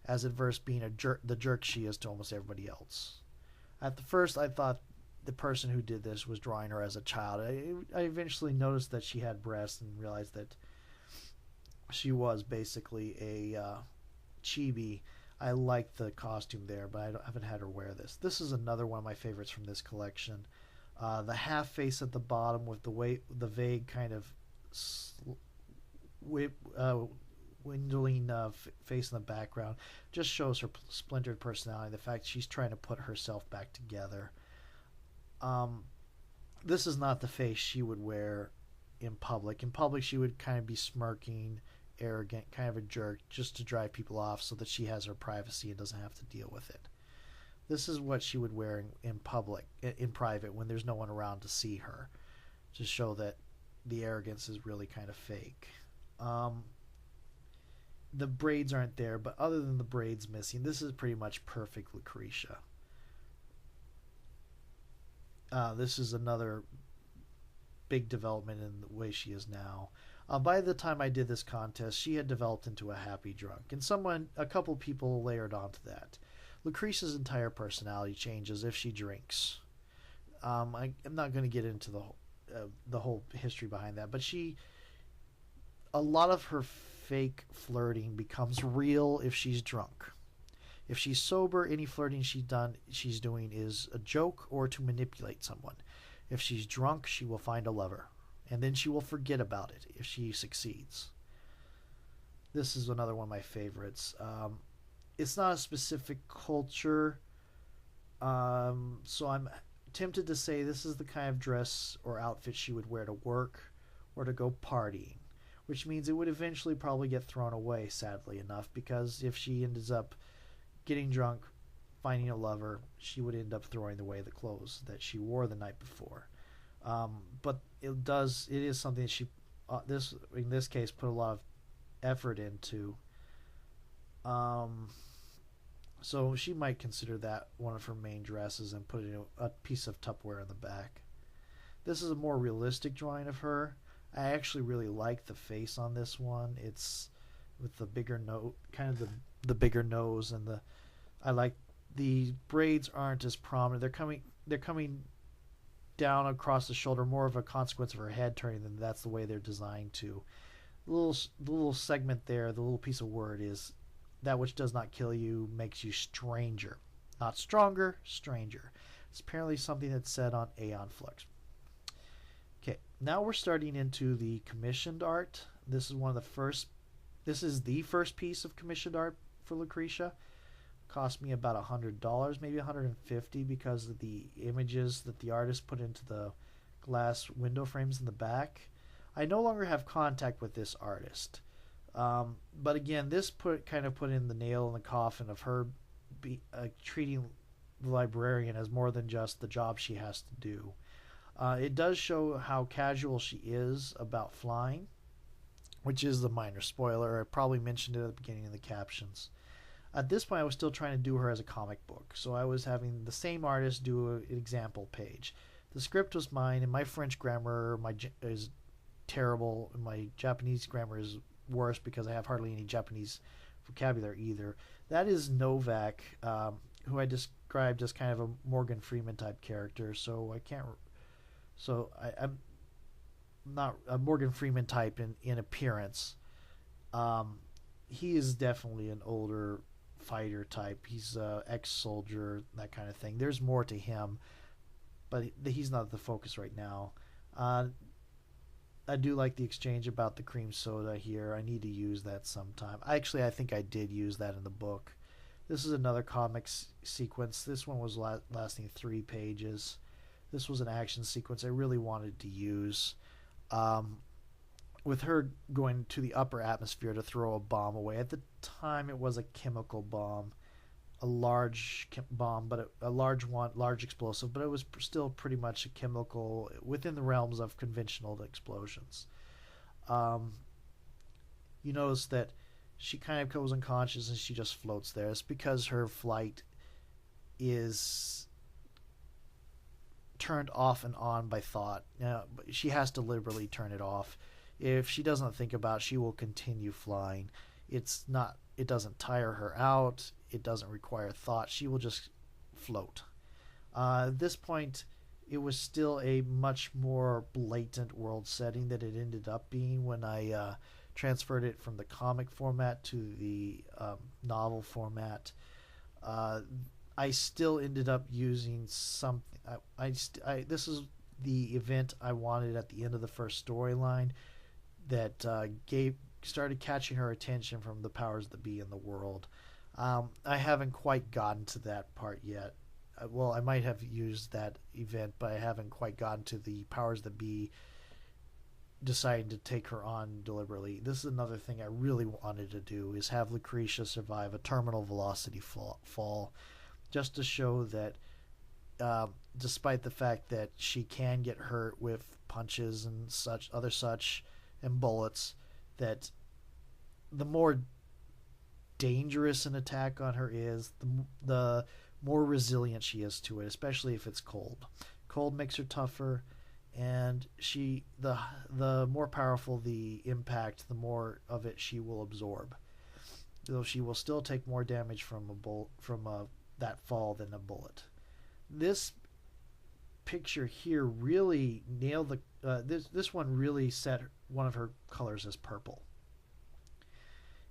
as adverse being the jerk she is to almost everybody else. At the first, I thought the person who did this was drawing her as a child. I eventually noticed that she had breasts and realized that she was basically a chibi. I like the costume there, but I haven't had her wear this. This is another one of my favorites from this collection. The half face at the bottom with the vague kind of windling face in the background just shows her splintered personality. The fact she's trying to put herself back together. This is not the face she would wear in public. In public, she would kind of be smirking, arrogant, kind of a jerk, just to drive people off so that she has her privacy and doesn't have to deal with it. This is what she would wear in public, in private, when there's no one around to see her, to show that the arrogance is really kind of fake. The braids aren't there, but other than the braids missing, this is pretty much perfect Lucretia. This is another big development in the way she is now. By the time I did this contest, she had developed into a happy drunk, and a couple people layered onto that. Lucretia's entire personality changes if she drinks. I'm not going to get into the whole history behind that, but a lot of her fake flirting becomes real if she's drunk. If she's sober, any flirting she's doing is a joke or to manipulate someone. If she's drunk, she will find a lover, and then she will forget about it if she succeeds. This is another one of my favorites. It's not a specific culture, so I'm tempted to say this is the kind of dress or outfit she would wear to work or to go partying, which means it would eventually probably get thrown away, sadly enough, because if she ends up getting drunk, finding a lover, she would end up throwing away the clothes that she wore the night before. But it is something that she, in this case, put a lot of effort into. So she might consider that one of her main dresses and put a piece of Tupperware in the back. This is a more realistic drawing of her. I actually really like the face on this one. It's with the bigger nose, kind of the bigger nose, and I like the braids aren't as prominent. They're coming down across the shoulder, more of a consequence of her head turning than that's the way they're designed to. The little segment there, the little piece of word is that which does not kill you makes you stranger. Not stronger, stranger. It's apparently something that's said on Aeon Flux. Okay, now we're starting into the commissioned art. This is the first piece of commissioned art for Lucretia. Cost me about $100, maybe $150, because of the images that the artist put into the glass window frames in the back. I no longer have contact with this artist. But again, this put in the nail in the coffin of her treating the librarian as more than just the job she has to do. It does show how casual she is about flying, which is the minor spoiler. I probably mentioned it at the beginning of the captions. At this point, I was still trying to do her as a comic book, so I was having the same artist do an example page. The script was mine, and my French grammar is terrible, and my Japanese grammar is worse because I have hardly any Japanese vocabulary either. That is Novak, who I described as kind of a Morgan Freeman type character, I'm not a Morgan Freeman type in appearance. He is definitely an older fighter type. He's an ex-soldier, that kind of thing. There's more to him, but he's not the focus right now. I do like the exchange about the cream soda here. I need to use that sometime. I think I did use that in the book. This is another comic sequence. This one was lasting 3 pages. This was an action sequence I really wanted to use. With her going to the upper atmosphere to throw a bomb away. At the time, it was a chemical bomb, a large bomb, but a large explosive, but it was still pretty much a chemical within the realms of conventional explosions. You notice that she kind of goes unconscious and she just floats there. It's because her flight is turned off and on by thought. She has to deliberately turn it off. If she doesn't think about it, she will continue flying. It's not it doesn't tire her out. It doesn't require thought. She will just float. At this point, it was still a much more blatant world setting that it ended up being when I transferred it from the comic format to the novel format. I still ended up using something. This is the event I wanted at the end of the first storyline that started catching her attention from the powers that be in the world. I haven't quite gotten to that part yet. Well, I might have used that event, but I haven't quite gotten to the powers that be deciding to take her on deliberately. This is another thing I really wanted to do, is have Lucretia survive a terminal velocity fall just to show that despite the fact that she can get hurt with punches and such and bullets, that the more dangerous an attack on her is, the more resilient she is to it, especially if it's cold. Cold makes her tougher, and the more powerful the impact, the more of it she will absorb. Though she will still take more damage from that fall than a bullet. This picture here really nailed this one really set one of her colors as purple.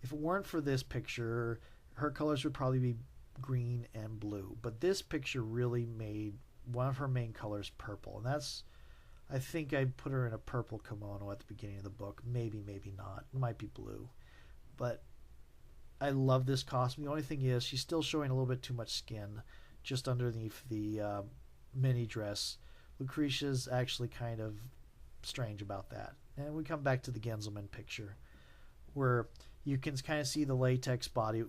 If it weren't for this picture, her colors would probably be green and blue, but this picture really made one of her main colors purple, and I think I put her in a purple kimono at the beginning of the book. Maybe not. It might be blue, but I love this costume. The only thing is, she's still showing a little bit too much skin just underneath the mini dress. Lucretia's actually kind of strange about that. And we come back to the Genzelman picture, where you can kind of see the latex body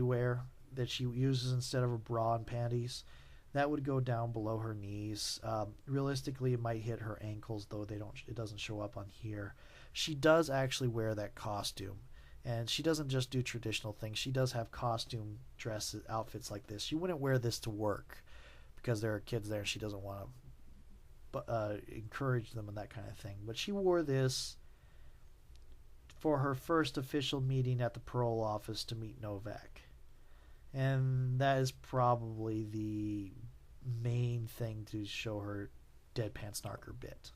wear that she uses instead of a bra and panties. That would go down below her knees. Realistically, it might hit her ankles, though it doesn't show up on here. She does actually wear that costume, and she doesn't just do traditional things. She does have costume dress outfits like this. She wouldn't wear this to work because there are kids there and she doesn't want to encourage them and that kind of thing. But she wore this for her first official meeting at the parole office to meet Novak. And that is probably the main thing to show her deadpan snarker bit.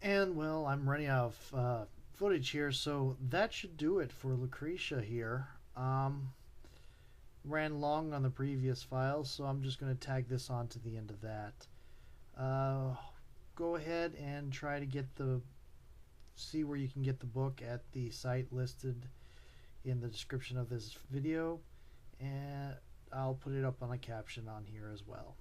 And, well, I'm running out of footage here, so that should do it for Lucretia here. Ran long on the previous files, so I'm just going to tag this on to the end of that. Go ahead and try to see where you can get the book at the site listed in the description of this video, and I'll put it up on a caption on here as well.